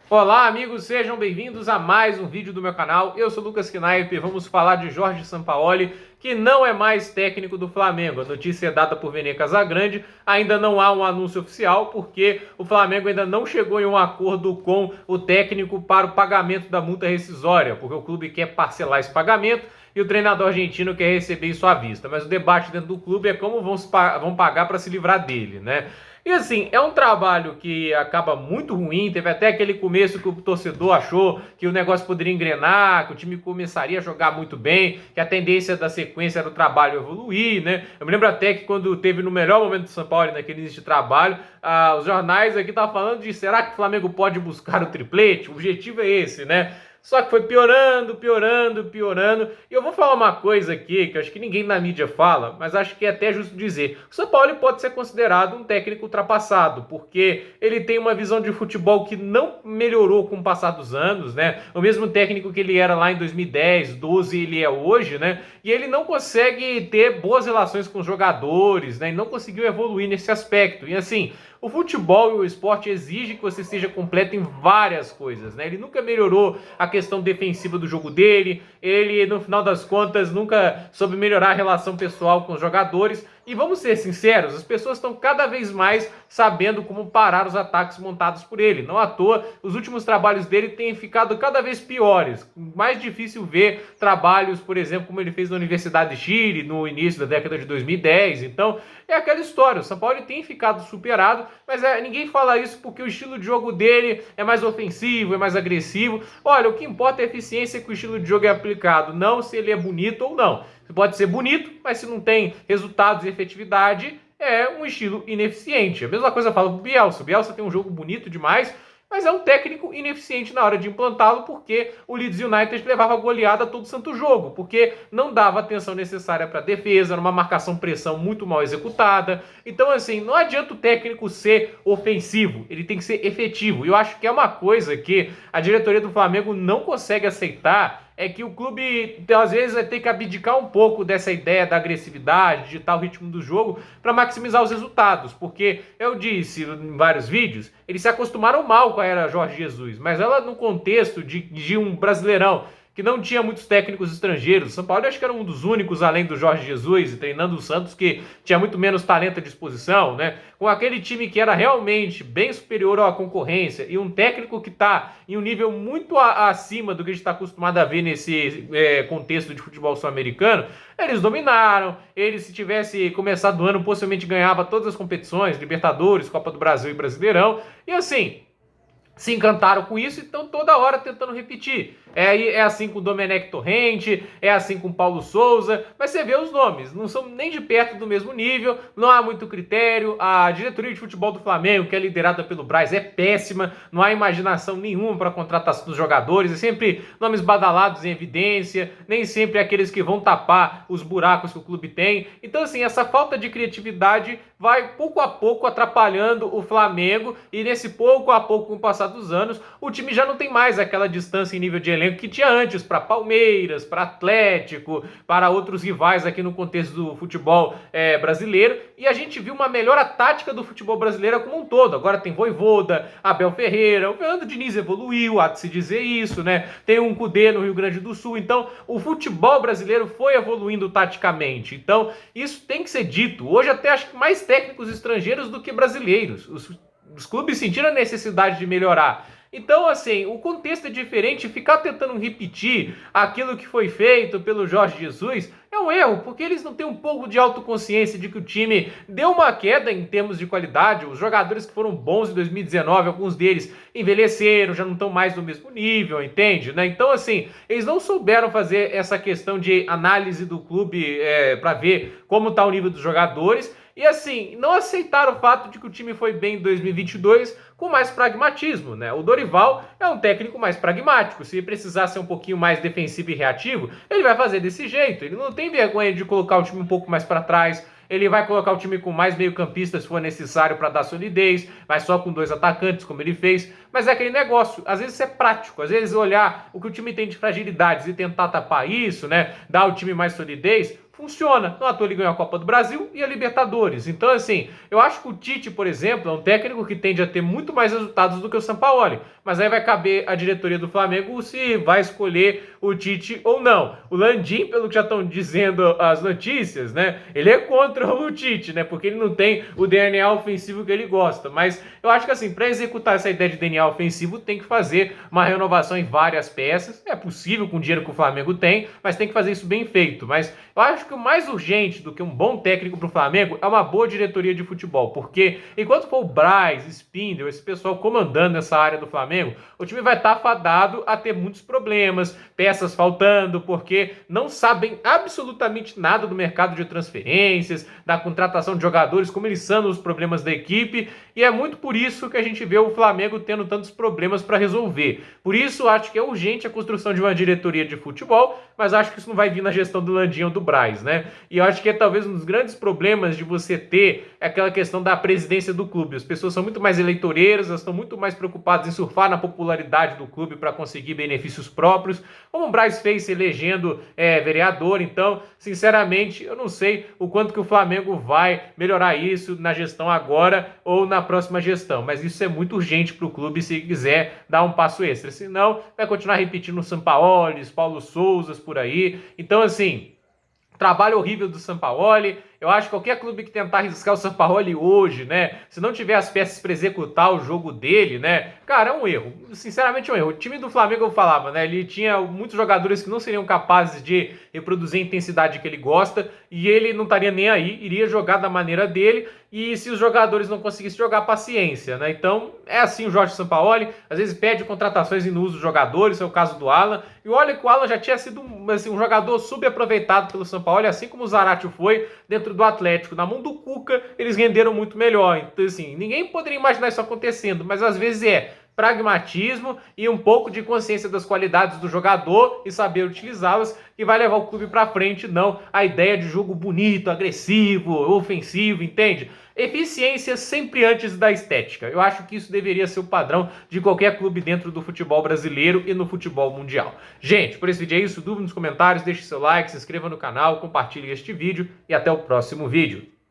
Olá, amigos, sejam bem-vindos a mais um vídeo do meu canal. Eu sou Lucas Knaip e vamos falar de Jorge Sampaoli, que não é mais técnico do Flamengo. A notícia é dada por Vene Casagrande, ainda não há um anúncio oficial, porque o Flamengo ainda não chegou em um acordo com o técnico para o pagamento da multa rescisória, porque o clube quer parcelar esse pagamento e o treinador argentino quer receber isso à vista. Mas o debate dentro do clube é como vão pagar para se livrar dele, né? E assim, é um trabalho que acaba muito ruim. Teve até aquele começo que o torcedor achou que o negócio poderia engrenar, que o time começaria a jogar muito bem, que a tendência da sequência era o trabalho evoluir, né? Eu me lembro até que quando teve no melhor momento do São Paulo, naquele início de trabalho, os jornais aqui estavam falando de será que o Flamengo pode buscar o triplete? O objetivo é esse, né? Só que foi piorando, piorando, piorando. E eu vou falar uma coisa aqui que eu acho que ninguém na mídia fala, mas acho que é até justo dizer. O São Paulo pode ser considerado um técnico ultrapassado, porque ele tem uma visão de futebol que não melhorou com o passar dos anos, né? O mesmo técnico que ele era lá em 2010, 12, ele é hoje, né? E ele não consegue ter boas relações com os jogadores, né? E não conseguiu evoluir nesse aspecto. E assim, o futebol e o esporte exigem que você seja completo em várias coisas, né? Ele nunca melhorou a questão defensiva do jogo dele, ele, no final das contas, nunca soube melhorar a relação pessoal com os jogadores. E vamos ser sinceros, as pessoas estão cada vez mais sabendo como parar os ataques montados por ele. Não à toa, os últimos trabalhos dele têm ficado cada vez piores. Mais difícil ver trabalhos, por exemplo, como ele fez na Universidade de Chile no início da década de 2010. Então, é aquela história. O São Paulo tem ficado superado, mas ninguém fala isso porque o estilo de jogo dele é mais ofensivo, é mais agressivo. Olha, o que importa é a eficiência que o estilo de jogo é aplicado, não se ele é bonito ou não. Pode ser bonito, mas se não tem resultados e efetividade, é um estilo ineficiente. A mesma coisa eu falo pro Bielsa. O Bielsa tem um jogo bonito demais, mas é um técnico ineficiente na hora de implantá-lo, porque o Leeds United levava goleada todo santo jogo, porque não dava a atenção necessária para a defesa, era uma marcação-pressão muito mal executada. Então, assim, não adianta o técnico ser ofensivo, ele tem que ser efetivo. E eu acho que é uma coisa que a diretoria do Flamengo não consegue aceitar, é que o clube, às vezes, vai ter que abdicar um pouco dessa ideia da agressividade, de tal ritmo do jogo, para maximizar os resultados. Porque, eu disse em vários vídeos, eles se acostumaram mal com a era Jorge Jesus, mas ela no contexto de um Brasileirão que não tinha muitos técnicos estrangeiros. São Paulo, eu acho que era um dos únicos, além do Jorge Jesus, e treinando o Santos, que tinha muito menos talento à disposição, né? Com aquele time que era realmente bem superior à concorrência e um técnico que está em um nível muito acima do que a gente está acostumado a ver nesse contexto de futebol sul-americano, eles dominaram. Ele, se tivesse começado o ano, possivelmente ganhava todas as competições, Libertadores, Copa do Brasil e Brasileirão. E assim, se encantaram com isso e estão toda hora tentando repetir. É assim com o Domenech Torrente, é assim com o Paulo Souza, mas você vê os nomes, não são nem de perto do mesmo nível, não há muito critério. A diretoria de futebol do Flamengo, que é liderada pelo Braz, é péssima, não há imaginação nenhuma para a contratação dos jogadores, é sempre nomes badalados em evidência, nem sempre é aqueles que vão tapar os buracos que o clube tem. Então, assim, essa falta de criatividade vai pouco a pouco atrapalhando o Flamengo, e nesse pouco a pouco, com o passar dos anos, o time já não tem mais aquela distância em nível de elenco que tinha antes para Palmeiras, para Atlético, para outros rivais aqui no contexto do futebol brasileiro, e a gente viu uma melhora tática do futebol brasileiro como um todo. Agora tem Vojvoda, Abel Ferreira, o Fernando Diniz evoluiu, há de se dizer isso, né? Tem um Cudê no Rio Grande do Sul. Então o futebol brasileiro foi evoluindo taticamente, então isso tem que ser dito. Hoje até acho que mais técnicos estrangeiros do que brasileiros. Os clubes sentiram a necessidade de melhorar. Então, assim, o contexto é diferente. Ficar tentando repetir aquilo que foi feito pelo Jorge Jesus é um erro, porque eles não têm um pouco de autoconsciência de que o time deu uma queda em termos de qualidade. Os jogadores que foram bons em 2019, alguns deles envelheceram, já não estão mais no mesmo nível, entende? Né? Então, assim, eles não souberam fazer essa questão de análise do clube para ver como está o nível dos jogadores. E assim, não aceitaram o fato de que o time foi bem em 2022 com mais pragmatismo, né? O Dorival é um técnico mais pragmático. Se precisar ser um pouquinho mais defensivo e reativo, ele vai fazer desse jeito. Ele não tem vergonha de colocar o time um pouco mais para trás. Ele vai colocar o time com mais meio-campistas se for necessário para dar solidez, mas só com 2 atacantes, como ele fez. Mas é aquele negócio, às vezes é prático, às vezes olhar o que o time tem de fragilidades e tentar tapar isso, né? Dar ao time mais solidez, funciona. Não à toa ele ganhou a Copa do Brasil e a Libertadores. Então, assim, eu acho que o Tite, por exemplo, é um técnico que tende a ter muito mais resultados do que o Sampaoli. Mas aí vai caber à diretoria do Flamengo se vai escolher o Tite ou não. O Landim, pelo que já estão dizendo as notícias, né? Ele é contra o Tite, né? Porque ele não tem o DNA ofensivo que ele gosta. Mas eu acho que, assim, para executar essa ideia de DNA ofensivo, tem que fazer uma renovação em várias peças. É possível com o dinheiro que o Flamengo tem, mas tem que fazer isso bem feito. Mas eu acho que o mais urgente do que um bom técnico para o Flamengo é uma boa diretoria de futebol, porque enquanto for o Braz, Spindle, esse pessoal comandando essa área do Flamengo, o time vai estar fadado a ter muitos problemas, peças faltando, porque não sabem absolutamente nada do mercado de transferências, da contratação de jogadores, como eles são os problemas da equipe, e é muito por isso que a gente vê o Flamengo tendo tantos problemas para resolver. Por isso, acho que é urgente a construção de uma diretoria de futebol, mas acho que isso não vai vir na gestão do Landinho ou do Braz, né? E eu acho que é talvez um dos grandes problemas de você ter aquela questão da presidência do clube. As pessoas são muito mais eleitoreiras, elas estão muito mais preocupadas em surfar na popularidade do clube para conseguir benefícios próprios, como o Braz fez se elegendo vereador. Então, sinceramente, eu não sei o quanto que o Flamengo vai melhorar isso na gestão agora ou na próxima gestão, mas isso é muito urgente para o clube se quiser dar um passo extra, senão vai continuar repetindo o Sampaoli, Paulo Sousas por aí. Então, assim, trabalho horrível do Sampaoli. Eu acho que qualquer clube que tentar arriscar o Sampaoli hoje, né, se não tiver as peças para executar o jogo dele, né, cara, é um erro. Sinceramente é um erro. O time do Flamengo, eu falava, né, ele tinha muitos jogadores que não seriam capazes de reproduzir a intensidade que ele gosta e ele não estaria nem aí, iria jogar da maneira dele e se os jogadores não conseguissem jogar, paciência, né? Então, é assim o Jorge Sampaoli, às vezes pede contratações e não usa os jogadores, é o caso do Alan. E olha que o Alan já tinha sido assim, um jogador subaproveitado pelo Sampaoli, assim como o Zaratio foi dentro do Atlético. Na mão do Cuca, eles renderam muito melhor. Então, assim, ninguém poderia imaginar isso acontecendo, mas às vezes pragmatismo e um pouco de consciência das qualidades do jogador e saber utilizá-las que vai levar o clube para frente, não a ideia de jogo bonito, agressivo, ofensivo, entende? Eficiência sempre antes da estética. Eu acho que isso deveria ser o padrão de qualquer clube dentro do futebol brasileiro e no futebol mundial. Gente, por esse vídeo é isso. Dúvida nos comentários, deixe seu like, se inscreva no canal, compartilhe este vídeo e até o próximo vídeo.